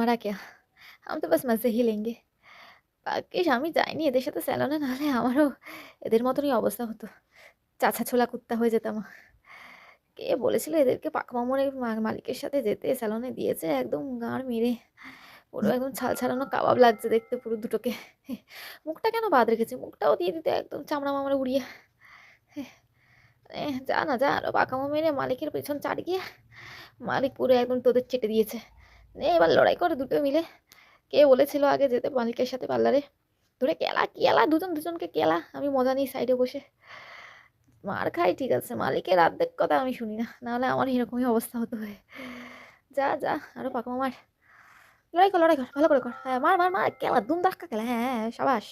हमारा क्या? हम तो बस मज़े ही लेंगे। ভাগ্যিস আমি যাইনি এদের সাথে স্যালনে, নাহলে আমারও এদের মতনই অবস্থা হতো। চাছা-ছোলা কুত্তা হয়ে যেতাম। কে বলেছিল এদেরকে পাকা মামুর মালিকের সাথে যেতে? স্যালনে দিয়েছে একদম গাঁড় মেরে। পুরো একদম ছাল ছাড়ানো কাবাব লাগছে দেখতে পুরো দুটোকে। মুখটা কেন বাদ রেখেছে? মুখটাও দিয়ে দিতে একদম চামড়া-মামড়া উড়িয়ে। যা না যা, আরো পাকামো মেরে মালিকের পেছন চাট গিয়ে মালিক পুরো একদম তোদের চেটে দিয়েছে। নে এবার লড়াই করে দুটো মিলে। কে বলেছিল আগে যেতে মালিকের সাথে পার্লারে? ধরে কেলা কেলা, দুজন দুজনকে কেলা, আমি মজা নিই সাইডে বসে। মার খাই ঠিক আছে, মালিকের অর্ধেক কথা আমি শুনি না, নাহলে আমার এরকমই অবস্থা হতো। যা যা, আরো পাকামো মার। লড়াই কর ভালো করে কর। হ্যাঁ মার মার মার, কেলা দুম ধাক্কা কেলা, হ্যাঁ হ্যাঁ সাবাস।